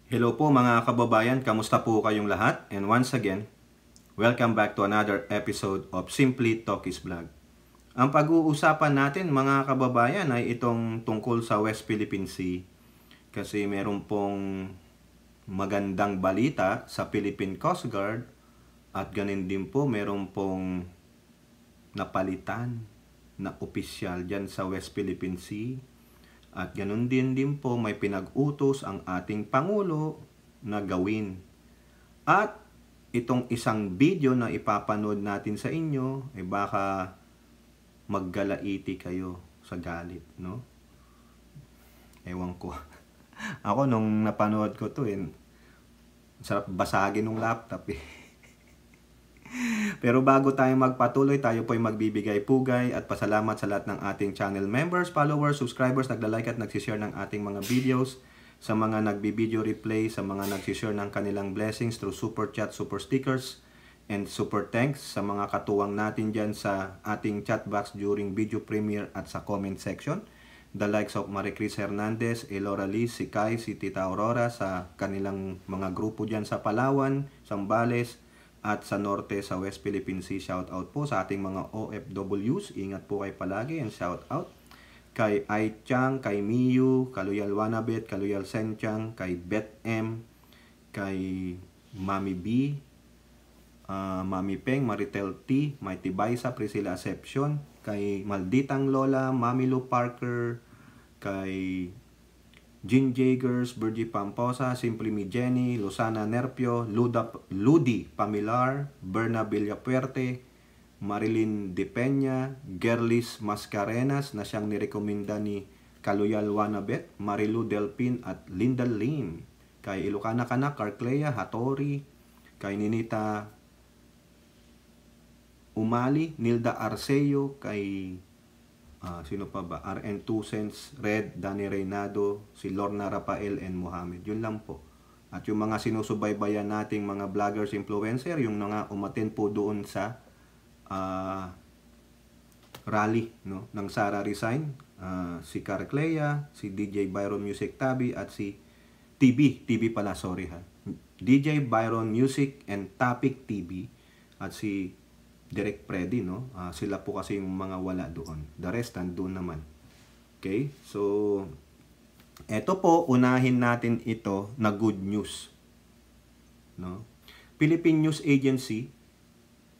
Hello po mga kababayan, kamusta po kayong lahat? And once again, welcome back to another episode of Simply Talkies Vlog. Ang pag-uusapan natin mga kababayan ay itong tungkol sa West Philippine Sea. Kasi meron pong magandang balita sa Philippine Coast Guard at ganun din po meron pong napalitan na opisyal dyan sa West Philippine Sea. At ganun din po may pinag-utos ang ating Pangulo na gawin. At itong isang video na ipapanood natin sa inyo, ay baka maggalaiti kayo sa galit, no? Ewan ko. Ako nung napanood ko to, sarap basagin ng laptop eh. Pero bago tayo magpatuloy, tayo po ay magbibigay pugay at pasalamat sa lahat ng ating channel members, followers, subscribers, nagla-like at nagsishare ng ating mga videos, sa mga nagbi-video replay, sa mga nagsishare ng kanilang blessings through super chat, super stickers, and super thanks, sa mga katuwang natin dyan sa ating chat box during video premiere at sa comment section. The likes of Maricris Hernandez, Elora Liz, si Kai, si Tita Aurora sa kanilang mga grupo dyan sa Palawan, Zambales, at sa norte sa West Philippine Sea. Shout out po sa ating mga OFWs. Ingat po kayo palagi and shout out kay Ai Chang, kay Miyu, Kaluyal Wanabet, Kaluyal Senchang, kay Beth M, kay Mami B, Mami Peng, Maritel T, Mighty Baisa, Priscilla Acepcion, kay Malditang Lola, Mami Lou Parker, kay Jean Jagers, Virgie Pamposa, Simply Me Jenny, Luzana Nerpio, Ludi Pamilar, Berna Villapuerte, Marilyn De Peña, Gerlis Mascarenas na siyang nirekomenda ni Kaluyal Wanabet, Marilu Delpin at Linda Lim, kay Ilocana Kanak, Carclea Hatori, kay Ninita Umali, Nilda Arceo, kay sino pa ba? RN 2 Cents, Red, Danny Reynado, si Lorna Rafael, and Mohamed. Yun lang po. At yung mga sinusubaybayan nating mga vloggers, influencer, yung mga umaten po doon sa rally, no, ng Sara Resign, si Carclea, si DJ Byron Music Tabi, at si TV pala, sorry ha. DJ Byron Music and Topic TV, at si Direct Freddy, no? Sila po kasi yung mga wala doon. The rest nandun naman. Okay? So, eto po, unahin natin ito na good news. No? Philippine News Agency,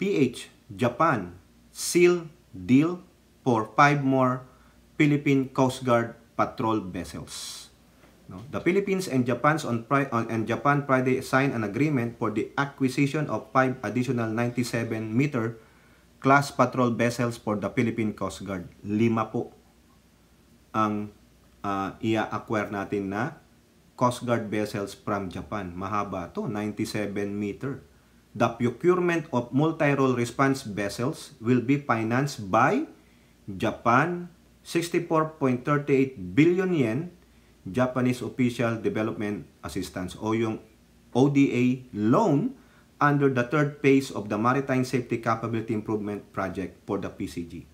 PH, Japan, seal deal for 5 more Philippine Coast Guard patrol vessels. No? The Philippines and Japan Friday signed an agreement for the acquisition of 5 additional 97-meter class patrol vessels for the Philippine Coast Guard. 5 po ang i-acquire natin na Coast Guard vessels from Japan. Mahaba to, 97-meter. The procurement of multi-role response vessels will be financed by Japan, 64.38 billion yen, Japanese Official Development Assistance o yung ODA loan under the third phase of the Maritime Safety Capability Improvement Project for the PCG.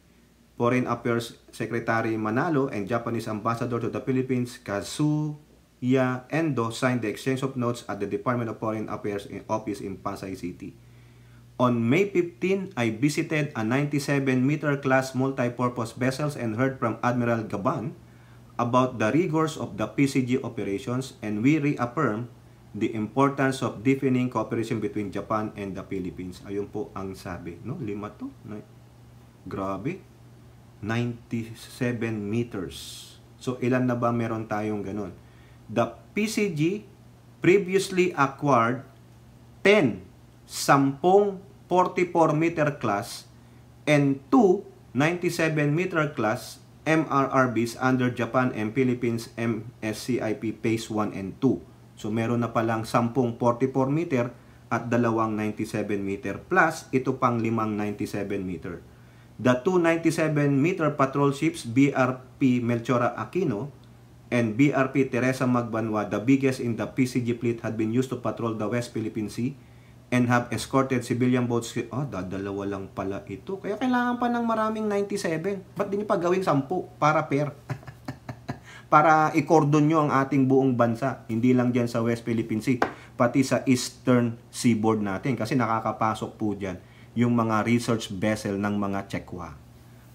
Foreign Affairs Secretary Manalo and Japanese Ambassador to the Philippines, Kazuya Endo, signed the exchange of notes at the Department of Foreign Affairs office in Pasay City. On May 15, I visited a 97-meter class multi-purpose vessels and heard from Admiral Gaban about the rigors of the PCG operations, and we reaffirm the importance of deepening cooperation between Japan and the Philippines. Ayun po ang sabi. No? 5 to. Grabe. 97 meters. So, ilan na ba meron tayong ganun? The PCG previously acquired 10 44-meter class and 2 97-meter class MRRBs under Japan and Philippines MSCIP Phase 1 and 2. So meron na palang 10 44-meter at 2 97-meter plus ito pang 5 97-meter. The 2 97-meter patrol ships BRP Melchora Aquino and BRP Teresa Magbanwa, the biggest in the PCG fleet, had been used to patrol the West Philippine Sea and have escorted civilian boats. Dadalawa lang pala ito. Kaya kailangan pa ng maraming 97. Ba't di nyo pa gawing 10 para pair? para i-cordon nyo ang ating buong bansa. Hindi lang dyan sa West Philippine Sea, pati sa Eastern Seaboard natin. Kasi nakakapasok po dyan yung mga research vessel ng mga Chekwa.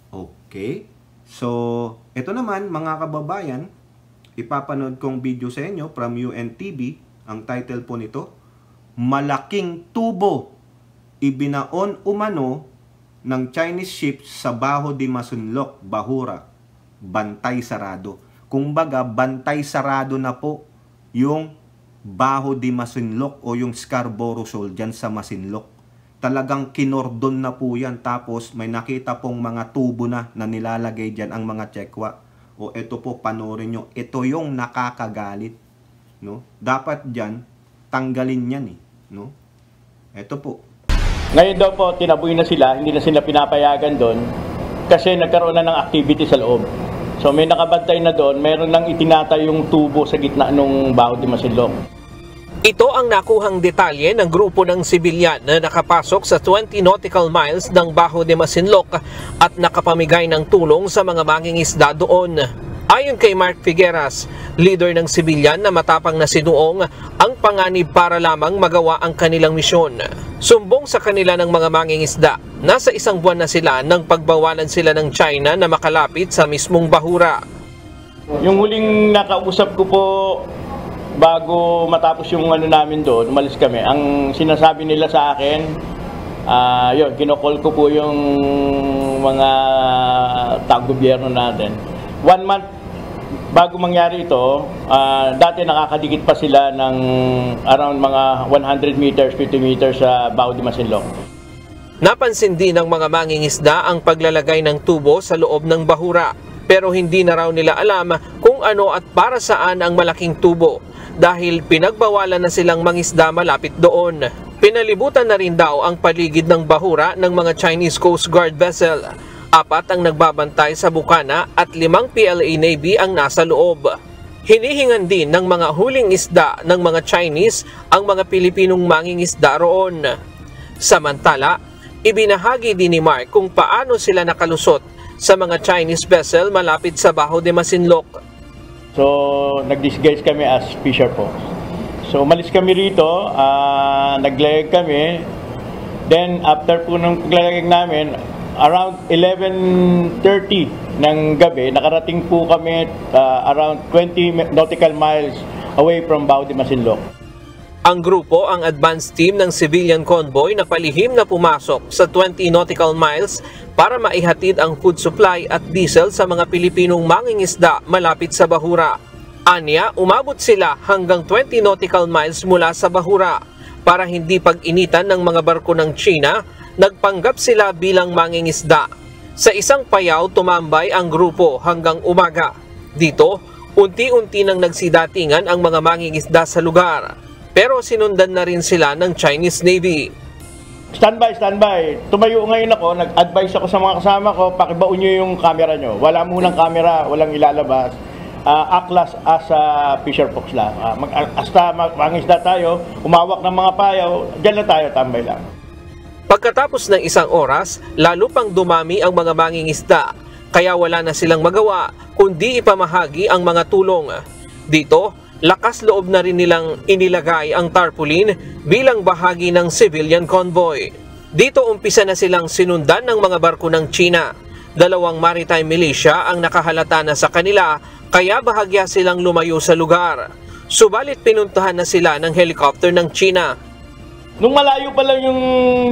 Okay? So, ito naman mga kababayan, ipapanood kong video sa inyo from UNTV. Ang title po nito, Malaking Tubo Ibinaon Umano ng Chinese ship sa Baho de Masinloc, Bahura. Bantay sarado. Kumbaga, bantay sarado na po yung Baho de Masinloc o yung Scarborough Shoal dyan sa Masinloc. Talagang kinordon na po yan. Tapos may nakita pong mga tubo na nilalagay dyan ang mga Chekwa. O ito po, panoorin nyo. Ito yung nakakagalit. No? Dapat dyan, tanggalin yan eh. No? Ito po. Ngayon daw po, tinaboy na sila, hindi na sila pinapayagan doon kasi nagkaroon na ng activity sa loob. So may nakabantay na doon, meron lang itinatay yung tubo sa gitna ng Baho de Masinloc. Ito ang nakuhang detalye ng grupo ng sibilyan na nakapasok sa 20 nautical miles ng Baho de Masinloc at nakapamigay ng tulong sa mga mangingisda doon. Ayon kay Mark Figueras, leader ng sibilyan na matapang na sinuong ang panganib para lamang magawa ang kanilang misyon. Sumbong sa kanila ng mga mangingisda, nasa 1 buwan na sila nang pagbawalan sila ng China na makalapit sa mismong Bahura. Yung huling nakausap ko po bago matapos yung namin doon, umalis kami, ang sinasabi nila sa akin, yun, kinokol ko po yung mga tag-gobyerno natin. 1 month bago mangyari ito, dati nakakadikit pa sila ng around mga 100 meters, 50 meters sa Baho de Masinloc. Napansin din ng mga mangingisda ang paglalagay ng tubo sa loob ng Bahura, pero hindi na raw nila alam kung ano at para saan ang malaking tubo dahil pinagbawalan na silang mangisda malapit doon. Pinalibutan na rin daw ang paligid ng Bahura ng mga Chinese Coast Guard vessel. 4 ang nagbabantay sa bukana at 5 PLA Navy ang nasa loob. Hinihingan din ng mga huling isda ng mga Chinese ang mga Pilipinong mangingisda roon. Samantala, ibinahagi din ni Mark kung paano sila nakalusot sa mga Chinese vessel malapit sa Baho de Masinloc. So, nag-disguise kami as fisher folks. So, umalis kami rito, naglayag kami. Then, after po ng paglayag namin, around 11:30 ng gabi, nakarating po kami around 20 nautical miles away from Baho de Masinloc. Ang grupo ang advance team ng civilian convoy na palihim na pumasok sa 20 nautical miles para maihatid ang food supply at diesel sa mga Pilipinong mangingisda malapit sa Bahura. Anya, umabot sila hanggang 20 nautical miles mula sa Bahura para hindi pag-initan ng mga barko ng China. Nagpanggap sila bilang mangingisda. Sa isang payaw, tumambay ang grupo hanggang umaga. Dito, unti-unti nang nagsidatingan ang mga mangingisda sa lugar. Pero sinundan na rin sila ng Chinese Navy. Standby, standby. Tumayo ngayon ako, nag-advise ako sa mga kasama ko, pakibaon nyo yung camera nyo. Wala munang camera, walang ilalabas. Aklas as fisher folks lang. Hasta mangingisda tayo, umawak ng mga payaw, dyan na tayo, tambay lang. Pagkatapos ng 1 oras, lalo pang dumami ang mga mangingisda, kaya wala na silang magawa kundi ipamahagi ang mga tulong. Dito, lakas loob na rin nilang inilagay ang tarpaulin bilang bahagi ng civilian convoy. Dito umpisa na silang sinundan ng mga barko ng China. 2 maritime militia ang nakahalata na sa kanila, kaya bahagya silang lumayo sa lugar. Subalit pinuntahan na sila ng helicopter ng China. Nung malayo pa lang yung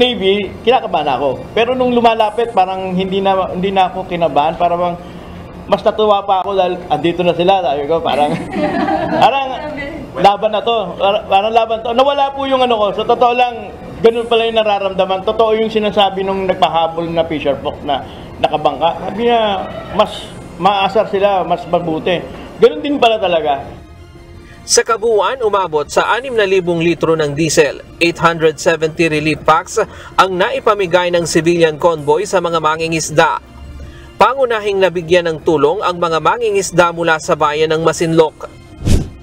Navy, kinakabahan ako. Pero nung lumalapit, parang hindi na ako kinabahan. Parang mas natuwa pa ako dahil andito na sila. Sabi ko, parang laban na to. Parang laban to. Nawala po yung ko. So, totoo lang, ganun pala yung nararamdaman. Totoo yung sinasabi nung nagpahabol na fisher folk na nakabangka. Sabi niya, mas maasar sila, mas mabuti. Ganun din pala talaga. Sa kabuuan, umabot sa 6,000 litro ng diesel, 870 relief packs ang naipamigay ng civilian convoy sa mga mangingisda. Pangunahing nabigyan ng tulong ang mga mangingisda mula sa bayan ng Masinloc.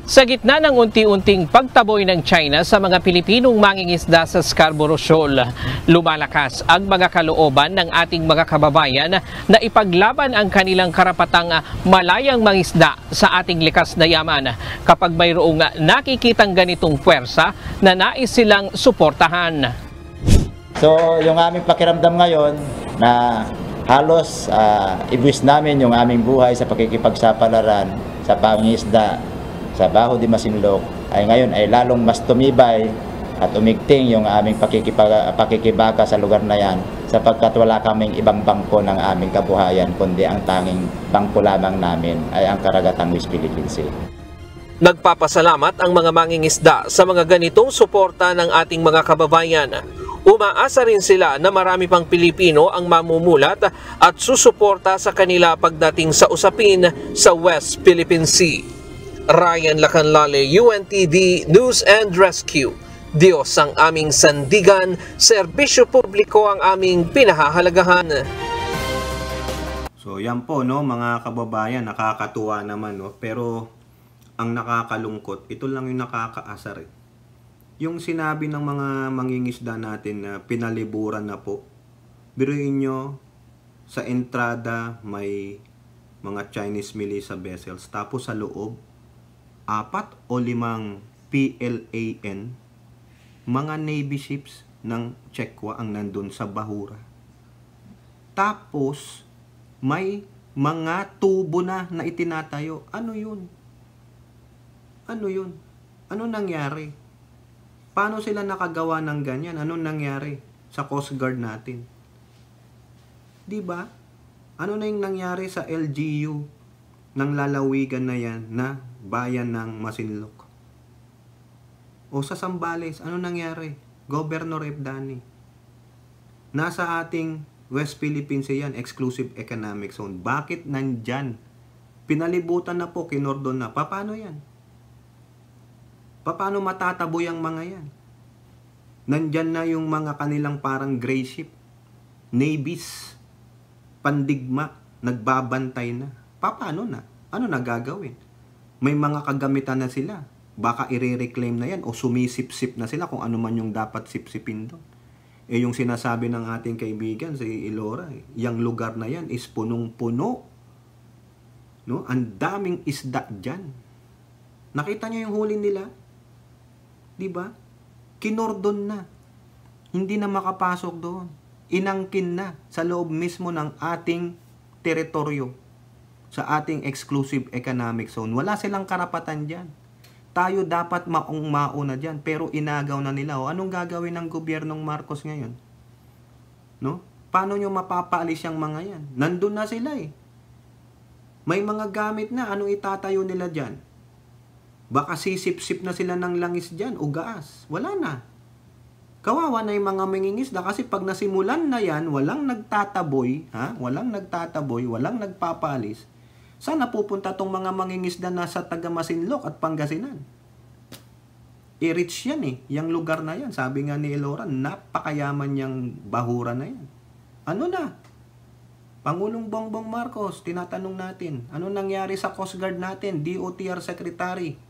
Sa gitna ng unti-unting pagtaboy ng China sa mga Pilipinong mangingisda sa Scarborough Shoal, lumalakas ang mga kalooban ng ating mga kababayan na ipaglaban ang kanilang karapatang malayang mangisda sa ating likas na yaman kapag mayroong nakikitang ganitong puwersa na nais silang suportahan. So yung aming pakiramdam ngayon na halos ibus namin yung aming buhay sa pakikipagsapalaran sa pangingisda sa Baho de Masinloc ay ngayon ay lalong mas tumibay at umigting yung aming pakikibaka sa lugar na yan sapagkat wala kaming ibang bangko ng aming kabuhayan kundi ang tanging bangko lamang namin ay ang karagatang West Philippine Sea. Nagpapasalamat ang mga mangingisda sa mga ganitong suporta ng ating mga kababayan. Umaasa rin sila na marami pang Pilipino ang mamumulat at susuporta sa kanila pagdating sa usapin sa West Philippine Sea. Ryan Lacanlale, UNTV News and Rescue. Diyos ang aming sandigan, serbisyo publiko ang aming pinahahalagahan. So yan po no mga kababayan, nakakatuwa naman no, pero ang nakakalungkot, ito lang yung nakakaasar eh. Yung sinabi ng mga mangingisda natin na pinaliburan na po. Biruin nyo, sa entrada may mga Chinese militia vessels, tapos sa loob 4 o 5 PLAN, mga Navy ships ng Chekwa ang nandun sa Bahura. Tapos, may mga tubo na itinatayo. Ano yun? Ano yun? Ano nangyari? Paano sila nakagawa ng ganyan? Anong nangyari sa Coast Guard natin? Diba? Ano na yung nangyari sa LGU ng lalawigan na yan na bayan ng Masinloc? O sa Zambales, ano nangyari? Governor Ebdani. Nasa ating West Philippine Sea yan, exclusive economic zone. Bakit nandyan? Pinalibutan na po, kinordon na. Paano yan? Paano matataboy ang mga yan? Nandyan na yung mga kanilang parang gray ship. Navies. Pandigma. Nagbabantay na. Paano na? Ano na gagawin? May mga kagamitan na sila. Baka i-reclaim na yan o sumisip-sip na sila kung ano man yung dapat sip-sipin doon. Eh yung sinasabi ng ating kaibigan, si Elora, yung lugar na yan is punong-puno. No? Ang daming isda dyan. Nakita nyo yung huli nila? Diba? Kinordon na. Hindi na makapasok doon. Inangkin na sa loob mismo ng ating teritoryo. Sa ating exclusive economic zone. Wala silang karapatan dyan. Tayo dapat mauna dyan. Pero inagaw na nila. O anong gagawin ng gobyernong Marcos ngayon? No? Paano nyo mapapaalis yung mga yan? Nandun na sila eh. May mga gamit na. Anong itatayo nila dyan? Baka sisip-sip na sila ng langis dyan o gaas. Wala na. Kawawa na yung mga mangingisda kasi pag nasimulan na yan, walang nagtataboy, walang nagtataboy, walang nagpapalis. Saan napupunta tong mga mangingisda na sa taga Masinloc at Pangasinan? I-reach yan eh, yung lugar na yan. Sabi nga ni Elora, napakayaman yung Bahura na yan. Ano na? Pangulong Bongbong Marcos, tinatanong natin, ano nangyari sa Coast Guard natin? DOTR Secretary,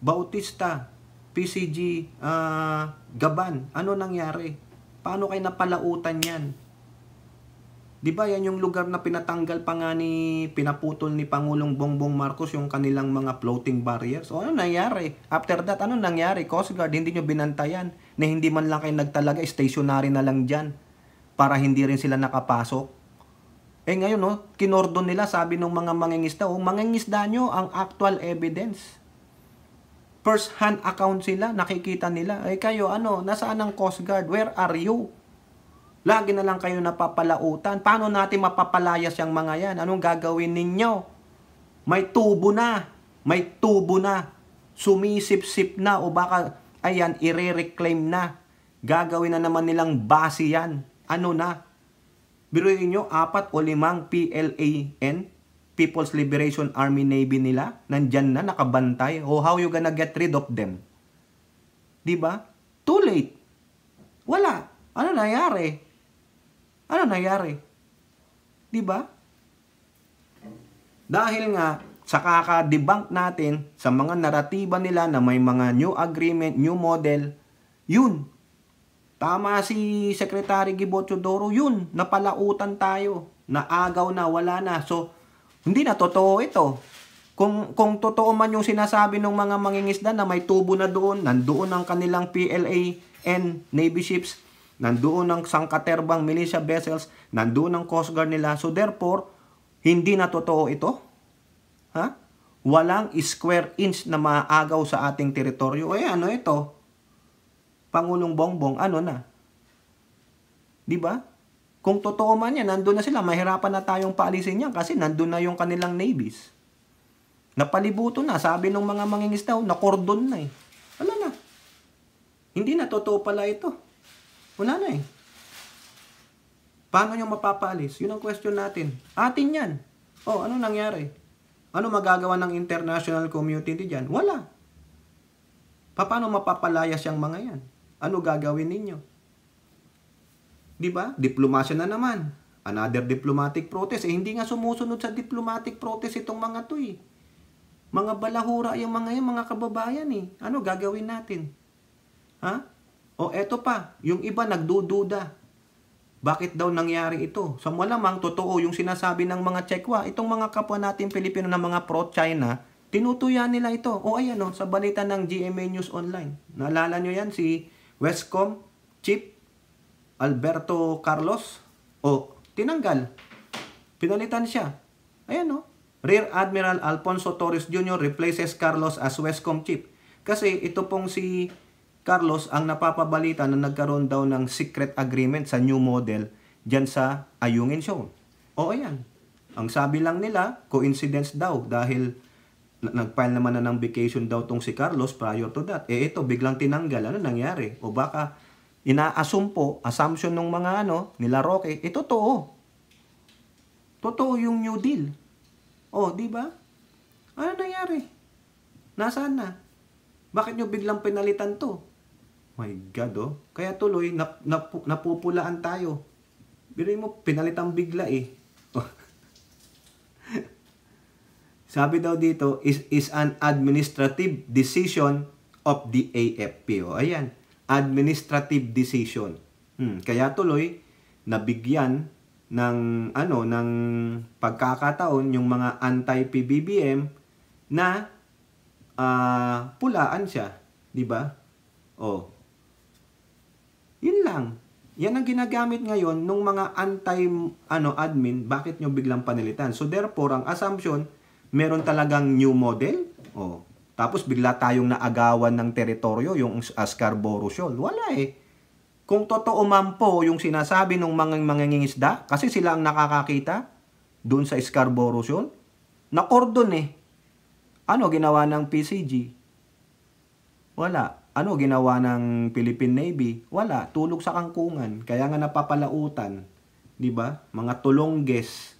Bautista, PCG, Gaban, ano nangyari? Paano kayo napalautan yan? Diba yan yung lugar na pinatanggal pa nga pinaputol ni Pangulong Bongbong Marcos yung kanilang mga floating barriers? O ano nangyari? After that, ano nangyari? Coast Guard, hindi nyo binantayan na hindi man lang kayo nagtalaga, stationary na lang dyan para hindi rin sila nakapasok. Eh ngayon, no, kinordon nila, sabi ng mga mangingisda, mangingisda nyo ang actual evidence. First hand account sila, nakikita nila. Eh kayo, nasaan ang Coast Guard? Where are you? Lagi na lang kayo napapalautan. Paano natin mapapalayas yung mga yan? Anong gagawin ninyo? May tubo na. May tubo na. Sumisip-sip na o baka, ayan, i-reclaim na. Gagawin na naman nilang base yan. Ano na? Biruin nyo, 4 o 5 PLAN, People's Liberation Army Navy nila, nandyan na, nakabantay. O how you gonna get rid of them? Diba? Too late. Wala. Ano nangyari? Ano nangyari? Diba? Dahil nga, sa kaka-debunk natin sa mga naratiba nila na may mga new agreement, new model, yun. Tama si Secretary Gibo Teodoro, yun. Napalautan tayo. Naagaw na, wala na. So, hindi na totoo ito. Kung totoo man yung sinasabi ng mga mangingisda na may tubo na doon, nandoon ang kanilang PLAN Navy ships, nandoon ang sangkaterbang militia vessels, nandoon ang Coast Guard nila. So therefore, hindi na totoo ito. Ha? Walang square inch na maagaw sa ating teritoryo. Ano ito? Pangulong Bongbong, ano na? 'Di ba? Kung totoo man yan, nandoon na sila, mahirapan na tayong paalisin yan kasi nandoon na yung kanilang navies. Napalibuto na, sabi ng mga mangingisda, na cordon na eh. Wala na. Hindi na totoo pala ito. Wala na eh. Paano nyo mapapaalis? Yun ang question natin. Atin yan. Ano nangyari? Ano magagawa ng international community dyan? Wala. Paano mapapalayas yung mga yan? Ano gagawin ninyo? Diba? Diplomasya na naman. Another diplomatic protest. Hindi nga sumusunod sa diplomatic protest itong mga to eh. Mga balahura yung mga yan, mga kababayan eh. Ano gagawin natin? Ha? Eto pa, yung iba nagdududa. Bakit daw nangyari ito? Sa malamang totoo yung sinasabi ng mga Chekwa, itong mga kapwa natin Pilipino na mga pro-China, tinutuyan nila ito. Ayan sa balita ng GMA News Online. Naalala nyo yan, si Westcom Chief Alberto Carlos? Tinanggal. Pinalitan siya. Ayan Rear Admiral Alfonso Torres Jr. replaces Carlos as Westcom Chief. Kasi ito pong si Carlos ang napapabalita na nagkaroon daw ng secret agreement sa new model dyan sa Ayungin Shoal. Ayan. Ang sabi lang nila, coincidence daw dahil nag-file naman na ng vacation daw tong si Carlos prior to that. Ito, biglang tinanggal. Ano nangyari? O baka assumption ng mga nila Roque, totoo. Totoo yung New Deal. Di ba? Ano nangyari? Nasaan na? Bakit nyo biglang pinalitan to? My God, Kaya tuloy, napupulaan tayo. Biruin mo, pinalitan bigla eh. Sabi daw dito, is an administrative decision of the AFP. Ayan, administrative decision. Kaya tuloy, nabigyan ng pagkakataon yung mga anti-PBBM na pulaan siya, 'di ba? Yun lang. Yan ang ginagamit ngayon ng mga anti-admin, bakit nyo biglang panilitan? So therefore, ang assumption, meron talagang new model. Tapos bigla tayong naagawan ng teritoryo, yung Scarborough Shoal. Wala eh. Kung totoo man po yung sinasabi ng mga mangingisda, kasi sila ang nakakakita doon sa Scarborough Shoal, na-cordon eh. Ano ginawa ng PCG? Wala. Ano ginawa ng Philippine Navy? Wala. Tulog sa kangkungan. Kaya nga napapalautan. 'Di ba? Mga tulongges.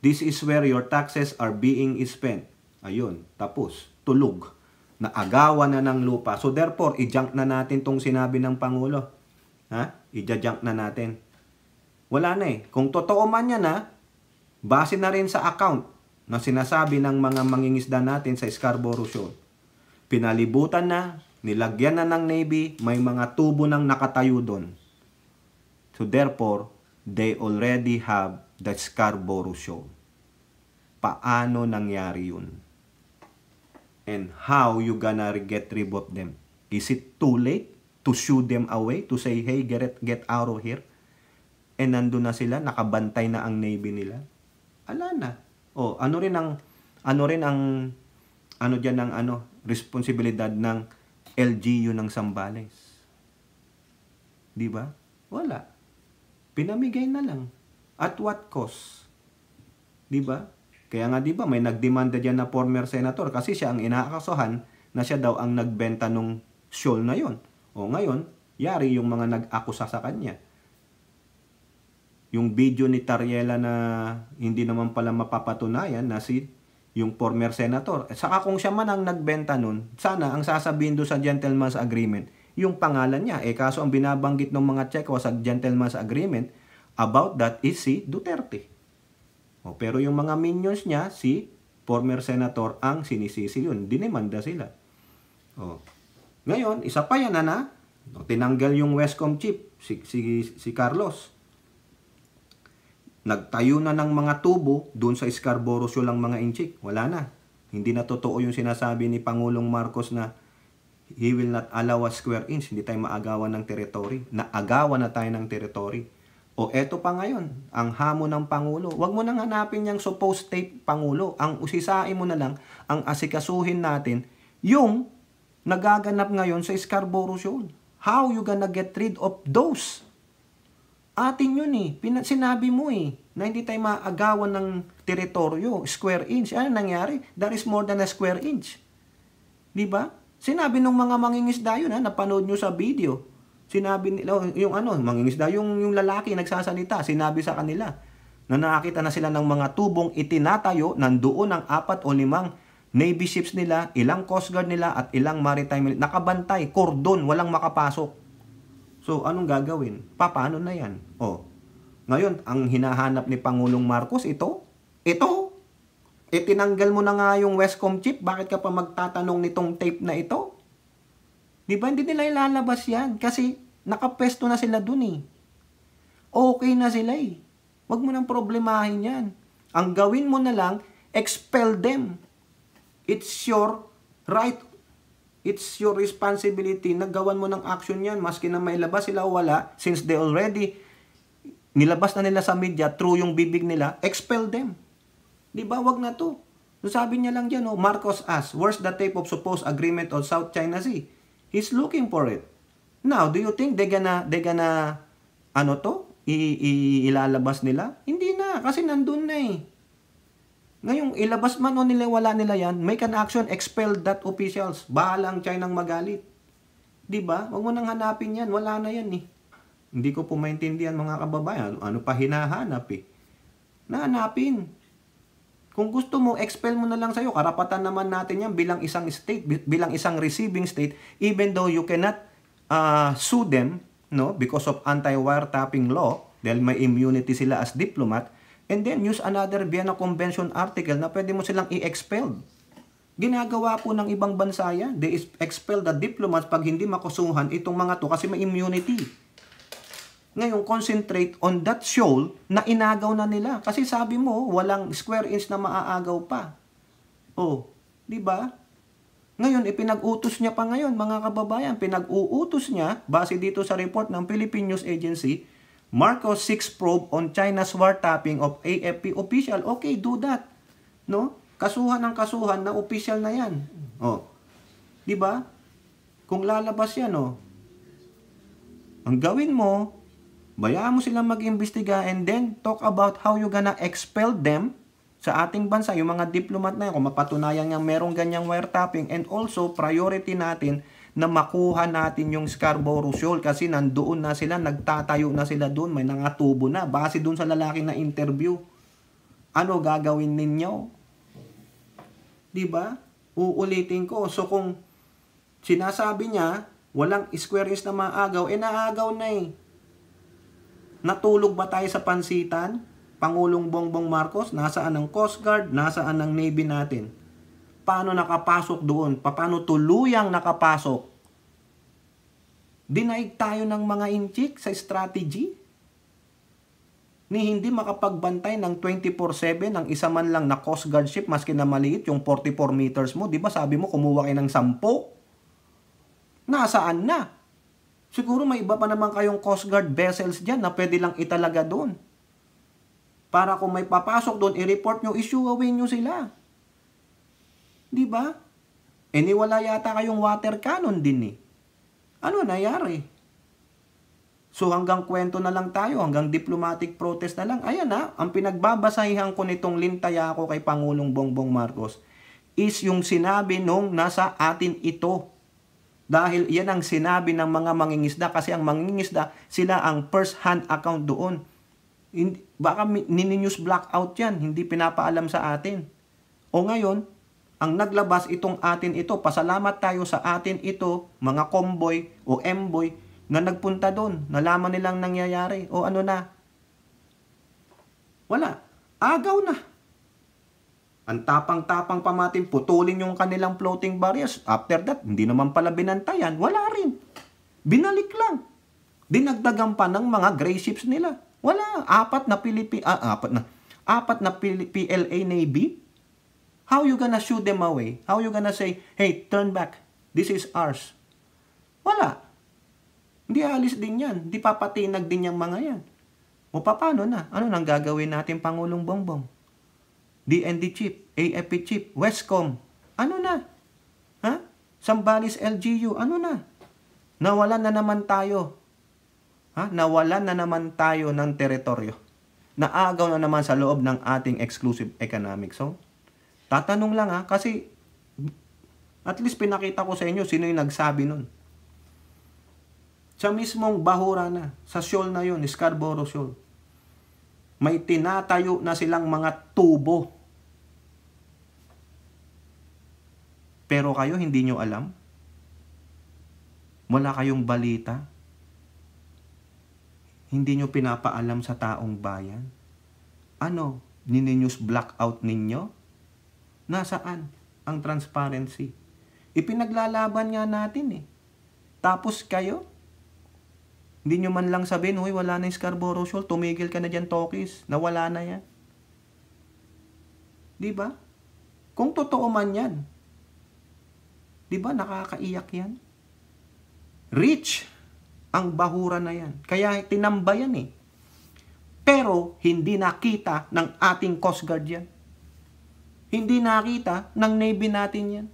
This is where your taxes are being spent. Ayun. Tapos, tulog. Naagawan na ng lupa. So therefore, i-junk na natin tong sinabi ng Pangulo. I-junk na natin. Wala na eh. Kung totoo man yan base na rin sa account na sinasabi ng mga mangingisda natin sa Scarborough Shoal. Pinalibutan na, nilagyan na ng Navy, may mga tubo nang nakatayo doon. So therefore, they already have the Scarborough Shoal. Paano nangyari yun? And how you gonna get rid of them? Is it too late to shoo them away? To say, hey, get out of here? And nandun na sila, nakabantay na ang Navy nila? Ala na. Ano rin ang responsibilidad ng LGU ng Zambales? Di ba? Wala. Pinamigay na lang. At what cost? Di ba? Kaya nga di ba may nagdemanda diyan na former senator kasi siya ang inaakasuhan na siya daw ang nagbenta nung shoal na yon. Ngayon, yari yung mga nag-akusa sa kanya. Yung video ni Tariela na hindi naman pala mapapatunayan na yung former senator. Saka kung siya man ang nagbenta nun, sana ang sasabihin doon sa gentleman's agreement, yung pangalan niya. Kaso ang binabanggit ng mga Chekwa sa gentleman's agreement about that is si Duterte. O, pero yung mga minions niya, si former senator ang sinisisi yun. Dinemanda sila. O, ngayon, isa pa yan na. O, tinanggal yung Westcom chief, si Carlos. Nagtayo na ng mga tubo doon sa Scarborough Shoal lang mga inchik. Wala na. Hindi na totoo yung sinasabi ni Pangulong Marcos na he will not allow a square inch. Hindi tayo maagawan ng territory. Naagawan na tayo ng territory. O eto pa ngayon, ang hamon ng Pangulo. Huwag mo nang hanapin yung supposed state Pangulo. Ang usisain mo na lang, ang asikasuhin natin, yung nagaganap ngayon sa Scarborough Shoal. How you gonna get rid of those? Atin yun eh. Sinabi mo eh, na hindi tayo maagawan ng teritoryo, square inch. Ano nangyari? There is more than a square inch. Diba? Sinabi ng mga mangingisda yun, napanood nyo sa video. Sinabi nila, yung mangingisda, yung lalaki nagsasalita, sinabi sa kanila, na nakakita na sila ng mga tubong itinatayo, nandoon ang 4 o 5 Navy ships nila, ilang Coast Guard nila, at ilang maritime, nakabantay, cordon, walang makapasok. So, anong gagawin? Paano na yan? Ngayon, ang hinahanap ni Pangulong Marcos, ito, tinanggal mo na nga yung Westcom chip, bakit ka pa magtatanong nitong tape na ito? Di ba, hindi nila ilalabas yan, kasi nakapesto na sila dun eh. Okay na sila eh. Huwag mo nang problemahin yan. Ang gawin mo na lang, expel them. It's your right. It's your responsibility na gawan mo ng action yan, maski na mailabas sila o wala, since they already nilabas na nila sa media through yung bibig nila, expel them. Di ba? Wag na to. So sabi niya lang dyan, Marcos asks, where's the tape of supposed agreement on South China Sea? He's looking for it. Now, do you think they gonna ilalabas nila? Hindi na, kasi nandun na eh. Ngayon, ilabas man o nila, wala nila yan, make an action, expel that officials. Bahalang Chinang magalit. Diba? Huwag mo nang hanapin yan. Wala na yan eh. Hindi ko po maintindihan mga kababayan. Ano pa hinahanap eh. Nahanapin. Kung gusto mo, expel mo na lang sa'yo. Karapatan naman natin yan bilang isang state, bilang isang receiving state, even though you cannot sue them, no, because of anti-wiretapping law, dahil may immunity sila as diplomat, and then use another Vienna Convention article na pwede mo silang i-expel. Ginagawa po ng ibang bansa yan. They expel the diplomats pag hindi makusuhan itong mga to kasi may immunity. Ngayon, concentrate on that shoal na inagaw na nila. Kasi sabi mo, walang square inch na maaagaw pa. Di ba? Ngayon, ipinag-utos niya pa ngayon, mga kababayan. Pinag-uutos niya, base dito sa report ng Philippine News Agency, Marcos 6 probe on China's wiretapping of AFP official. Okay, do that. No? Kasuhan ng kasuhan na official na yan. Di ba? Kung lalabas yan, ang gawin mo, bayaan mo silang mag-imbestiga and then talk about how you gonna expel them sa ating bansa, yung mga diplomat na yan, kung mapatunayan nga merong ganyang wiretapping, and also priority natin na makuha natin yung Scarborough Shoal kasi nandoon na sila, nagtatayo na sila doon, may nangatubo na, base doon sa lalaki na interview. Ano gagawin ninyo? Diba? Uulitin ko. So kung sinasabi niya, walang square inch na maagaw, naagaw na eh. Natulog ba tayo sa pansitan? Pangulong Bongbong Marcos, nasaan ang Coast Guard, nasaan ang Navy natin? Paano nakapasok doon? Paano tuluyang nakapasok? Dinaig tayo ng mga inchik sa strategy? Ni hindi makapagbantay ng 24/7 ng isa man lang na Coast Guard ship maski na maliit yung 44 meters mo. Di ba sabi mo kumuha kayo ng 10? Nasaan na? Siguro may iba pa naman kayong Coast Guard vessels dyan na pwede lang italaga doon. Para kung may papasok doon, i-report nyo, issue away nyo sila. Di ba? Wala yata kayong water cannon din eh. Ano nangyari? So hanggang kwento na lang tayo, hanggang diplomatic protest na lang. Ayan ang pinagbabasahihan ko nitong lintaya ko kay Pangulong Bongbong Marcos is yung sinabi nung nasa atin ito. Dahil yan ang sinabi ng mga mangingisda kasi ang mangingisda, sila ang first hand account doon. Baka nini-news blackout yan, hindi pinapaalam sa atin. O ngayon, ang naglabas itong atin ito, pasalamat tayo sa atin ito, mga convoy o emboy, na nagpunta doon, nalaman nilang nangyayari, o ano na. Wala. Agaw na. Ang tapang-tapang pa natin, putulin yung kanilang floating barriers. After that, hindi naman pala binantayan. Wala rin. Binalik lang. Dinagdagan pa ng mga gray ships nila. Wala. Apat na PLA Navy. How you gonna shoot them away? How you gonna say, hey, turn back. This is ours. Wala. Hindi alis din yan. Hindi papatinag din yung mga yan. O paano na? Ano nang gagawin natin, Pangulong Bongbong? DND chip, AFP chip, Westcom. Ano na? Ha? Sambales LGU. Ano na? Nawalan na naman tayo. Ha? Nawalan na naman tayo ng teritoryo. Naagaw na naman sa loob ng ating exclusive economic zone. Tatanong lang ha, kasi at least pinakita ko sa inyo sino yung nagsabi nun. Sa mismong Bahura na, sa shoal na yun, Scarborough Shoal, may tinatayo na silang mga tubo. Pero kayo hindi nyo alam? Wala kayong balita? Hindi nyo pinapaalam sa taong bayan? Ano? Nini-news blackout ninyo? Nasaan ang transparency? Ipinaglalaban nga natin eh. Tapos kayo, hindi nyo man lang sabihin, huy, wala na yung Scarborough Shoal, tumigil ka na dyan, Tokis, nawala na yan. Diba? Kung totoo man yan, diba nakakaiyak yan? Rich ang Bahura na yan. Kaya tinambayan eh. Pero hindi nakita ng ating Coast Guard yan. Hindi nakita ng Navy natin yan.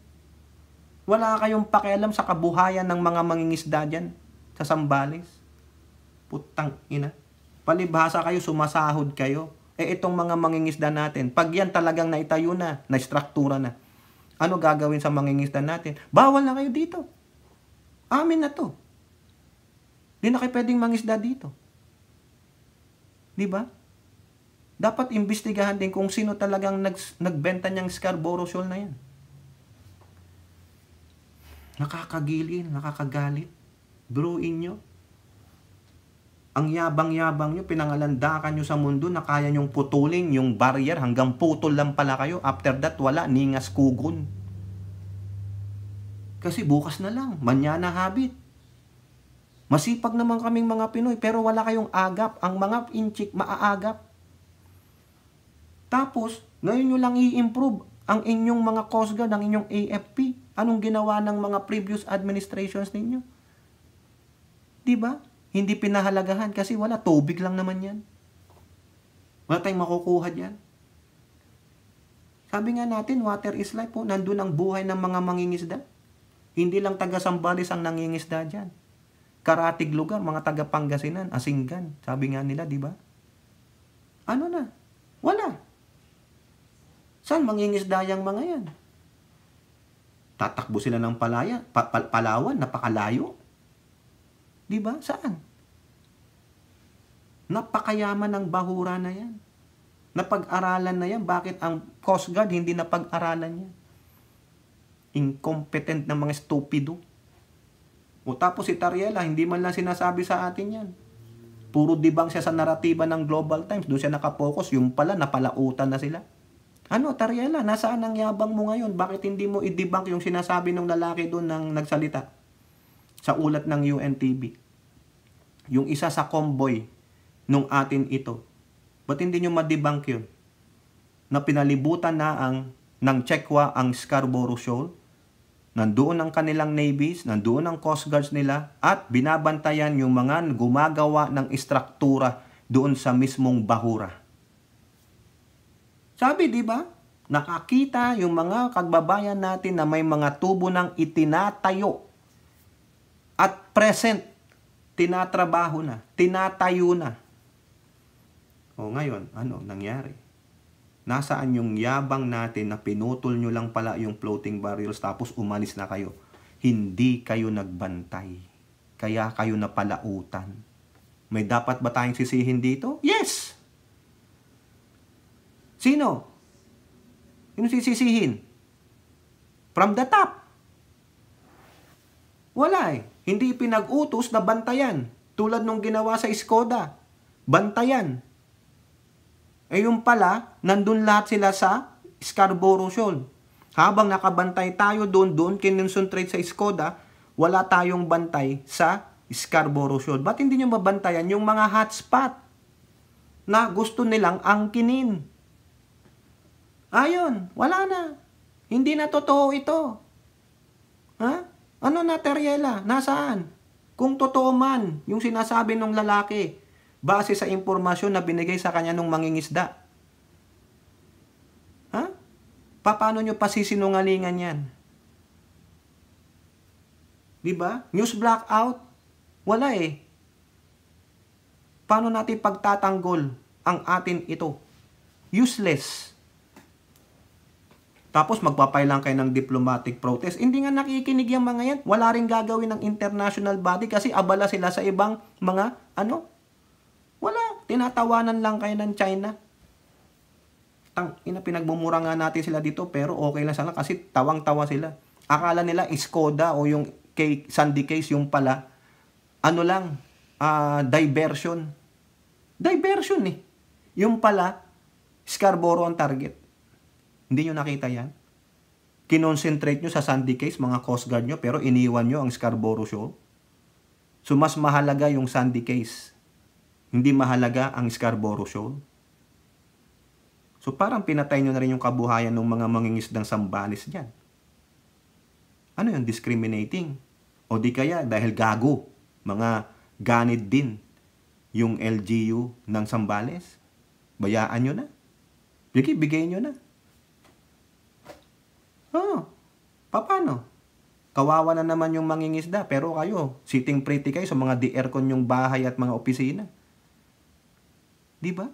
Wala kayong pakialam sa kabuhayan ng mga mangingisda dyan sa Sambales. Putang ina. Palibhasa kayo, sumasahod kayo. Itong mga mangingisda natin, pag yan talagang naitayo na, na-struktura na, ano gagawin sa mangingisda natin? Bawal na kayo dito. Amin na to. Di na kayo pwedeng mangisda dito. Di ba? Dapat imbestigahan din kung sino talagang nagbenta niyang Scarborough Shoal na yan. Nakakagilin, nakakagalit. Biruin nyo. Ang yabang-yabang nyo, pinangalandakan nyo sa mundo na kaya nyong putulin yung barrier hanggang putol lang pala kayo. After that, wala, ningas kugon. Kasi bukas na lang, manyana habit. Masipag naman kaming mga Pinoy, pero wala kayong agap. Ang mga inchik, maaagap. Tapos, ngayon nyo lang i-improve ang inyong mga Coast Guard, ang inyong AFP. Anong ginawa ng mga previous administrations ninyo? Diba? Hindi pinahalagahan kasi wala, tubig lang naman yan. Wala tayong makukuha dyan. Sabi nga natin, water is life po. Nandun ang buhay ng mga mangingisda. Hindi lang taga Sambales ang nangingisda dyan. Karatig lugar, mga taga Pangasinan, Asinggan. Sabi nga nila, di ba? Ano na? Wala. Saan mangingisda yung mga yan? Tatakbo sila ng Palawan, napakalayo. Di ba? Saan? Napakayaman ng Bahura na yan. Napag-aralan na yan. Bakit ang Coast Guard hindi napag-aralan yan? Incompetent na mga stupido. O tapos si Tariela, hindi man lang sinasabi sa atin yan. Puro dibang siya sa naratiba ng Global Times. Doon siya nakapokus. Yung pala, napalautan na sila. Ano, Tariela, nasaan ang yabang mo ngayon? Bakit hindi mo i-debunk yung sinasabi ng lalaki doon nang nagsalita sa ulat ng UNTV? Yung isa sa convoy nung atin ito. Ba't hindi nyo ma-debunk yun? Na pinalibutan na ng Chekwa ang Scarborough Shoal. Nandoon ang kanilang navies, nandoon ang coast guards nila, at binabantayan yung mga gumagawa ng istruktura doon sa mismong Bahura. Sabi, di ba? Nakakita yung mga kababayan natin na may mga tubo ng itinatayo at present, tinatrabaho na, tinatayo na. O ngayon, ano nangyari? Nasaan yung yabang natin na pinutol nyo lang pala yung floating barriers tapos umalis na kayo? Hindi kayo nagbantay. Kaya kayo napalautan. May dapat ba tayong sisihin dito? Yes! Sino? Sino sisisihin? From the top. Wala eh. Hindi pinag-utos na bantayan. Tulad nung ginawa sa Skoda. Bantayan. Eh yung pala, nandun lahat sila sa Scarborough Shoal. Habang nakabantay tayo doon kinonsentrate sa Skoda, wala tayong bantay sa Scarborough Shoal. Ba't hindi nyo mabantayan yung mga hotspot na gusto nilang angkinin? Ayun, wala na. Hindi na totoo ito. Ha? Ano na, Teriela? Nasaan? Kung totoo man yung sinasabi ng lalaki, base sa impormasyon na binigay sa kanya ng mangingisda. Ha? Paano nyo pasisinungalingan yan? Diba? News blackout? Wala eh. Paano natin pagtatanggol ang atin ito? Useless. Tapos magpapay lang kayo ng diplomatic protest. Hindi nga nakikinig yung mga yan. Wala rin gagawin ng international body kasi abala sila sa ibang mga wala. Tinatawanan lang kayo ng China. Pinagmumura nga natin sila dito pero okay lang sana kasi tawang-tawa sila. Akala nila Skoda o yung Sandy case yung pala diversion. Diversion eh. Yung pala Scarborough ang target. Hindi nyo nakita yan? Kinonsentrate nyo sa Sandy case, mga Coast Guard nyo, pero iniwan nyo ang Scarborough Shoal. So, mas mahalaga yung Sandy case. Hindi mahalaga ang Scarborough Shoal. So, parang pinatay nyo na rin yung kabuhayan ng mga mangingisdang Sambales dyan. Ano yung discriminating? O di kaya, dahil gago, mga ganid din yung LGU ng Sambales. Bayaan nyo na. Bigay nyo na. Paano? Kawawa na naman yung mangingisda, pero kayo, sitting pretty kayo sa mga di-aircon yung bahay at mga opisina. Di ba?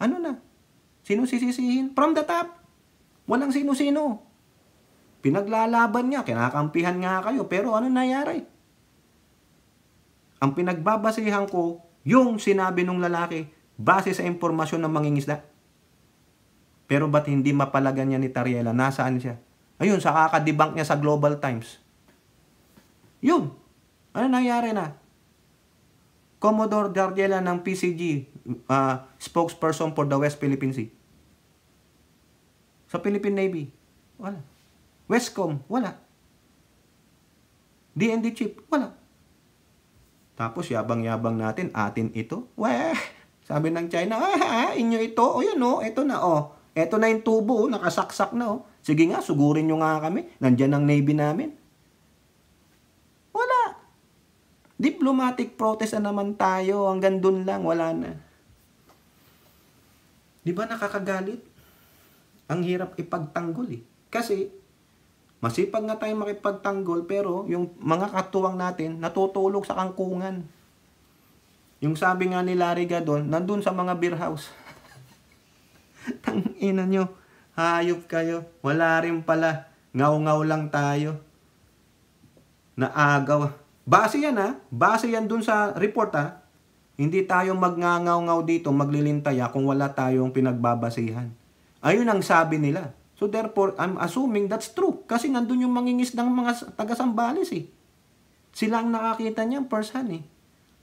Ano na? Sino sisisihin? From the top. Walang sino-sino. Pinaglalaban niya, kinakampihan nga kayo, pero ano nangyari? Ang pinagbabasihan ko, yung sinabi ng lalaki, base sa impormasyon ng mangingisda. Pero ba't hindi mapalagan niya ni Teriela? Nasaan siya? Ayun, sa kakadebunk niya sa Global Times. Yun. Ano nangyari na? Commodore Teriela ng PCG, spokesperson for the West Philippine Sea. Sa Philippine Navy, wala. Westcom, wala. DND chief, wala. Tapos yabang-yabang natin, atin ito. Weh, sabi ng China, inyo ito. O yan o, ito na o. Ito na yung tubo, nakasaksak na o. Sige nga, sugurin nyo nga kami. Nandyan ang Navy namin. Wala. Diplomatic protest na naman tayo. Hanggang dun lang, wala na. Di ba nakakagalit? Ang hirap ipagtanggol eh. Kasi, masipag nga tayo makipagtanggol, pero yung mga katuwang natin, natutulog sa kangkungan. Yung sabi nga ni Larry Gadon, nandun sa mga beer house. Tangina nyo, hayop kayo. Wala rin pala. Ngaw-ngaw lang tayo. Naagaw. Base yan Base yan dun sa report Hindi tayo magngangaw-ngaw dito, maglilintaya kung wala tayong pinagbabasihan. Ayun ang sabi nila. So therefore, I'm assuming that's true. Kasi nandun yung mangingisdang mga taga-Sambales eh. Sila ang nakakita niyan first hand eh.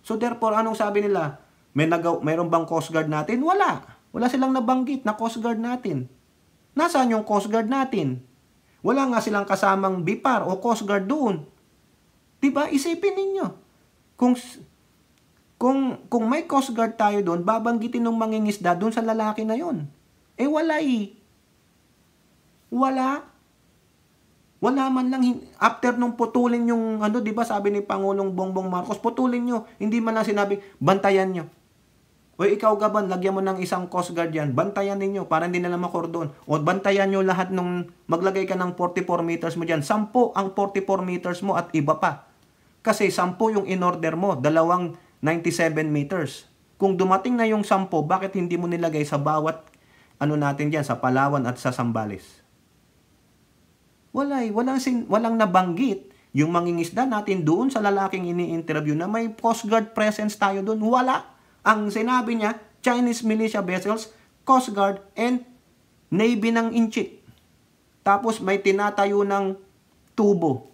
So therefore, anong sabi nila? Mayroon bang Coast Guard natin? Wala. Wala silang nabanggit na Coast Guard natin. Nasaan yung Coast Guard natin? Wala nga silang kasamang BIPAR o Coast Guard doon. Diba? Isipin ninyo. Kung may Coast Guard tayo doon, babanggitin ng mangingisda doon sa lalaki na yon. Eh wala eh. Wala. Wala man lang, after nung putulin yung, diba sabi ni Pangulong Bongbong Marcos, putulin nyo. Hindi man lang sinabi, bantayan nyo. O ikaw gaban, lagyan mo ng isang Coast Guard yan. Bantayan ninyo para hindi na makordon. O bantayan nyo lahat nung maglagay ka ng 44 meters mo dyan. 10 ang 44 meters mo at iba pa. Kasi 10 yung in-order mo, 97 meters. Kung dumating na yung 10, bakit hindi mo nilagay sa bawat natin dyan, sa Palawan at sa Sambales? Walang nabanggit yung mangingisda natin doon sa lalaking ini-interview na may Coast Guard presence tayo doon. Wala. Ang sinabi niya, Chinese militia vessels, Coast Guard, and Navy ng Inchik. Tapos may tinatayo ng tubo.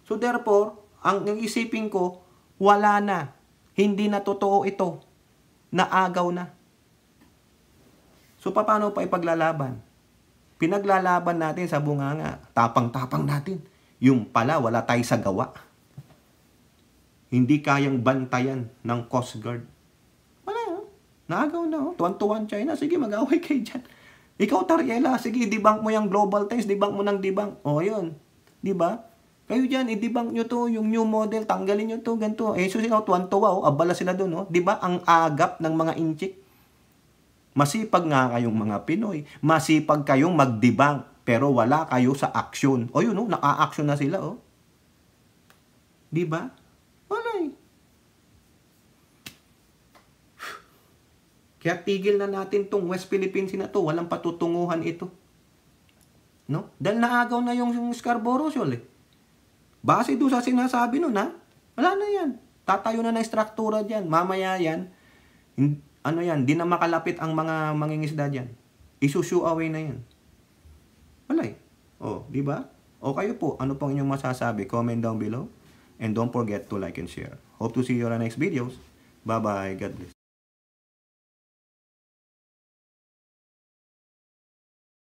So therefore, ang isipin ko, wala na. Hindi na totoo ito. Naagaw na. So, paano pa ipaglalaban? Pinaglalaban natin sa bunganga. Tapang-tapang natin. Yung pala, wala tayo sa gawa. Hindi kayang bantayan ng Coast Guard. Wala yun. Naagaw na. Tuwan-tuwan China. Sige, mag-away kayo dyan. Ikaw, Tariela, sige, debunk mo yung Global Times. Debunk mo ng debunk. O, yun. Diba? Kayo dyan, i-debunk nyo to, yung new model, tanggalin nyo to, ganito. Eh, so sila, tuwan-tuwa, abala sila doon. Diba? Ang agap ng mga inchik. Masipag nga kayong mga Pinoy. Masipag kayong mag-debunk. Pero wala kayo sa aksyon. O yun, naka-aksyon na sila. Diba? Wala eh. Kaya tigil na natin tong West Philippines na to. Walang patutunguhan ito. No? Dahil naagaw na yung Scarborough Shoal eh. Base doon sa sinasabi nun wala na yan. Tatayo na struktura dyan. Mamaya yan, di na makalapit ang mga mangingisda dyan. Isushoe away na yan. Wala eh. Di ba? O kayo po, ano pong inyong masasabi? Comment down below. And don't forget to like and share. Hope to see you on our next videos. Bye-bye. God bless.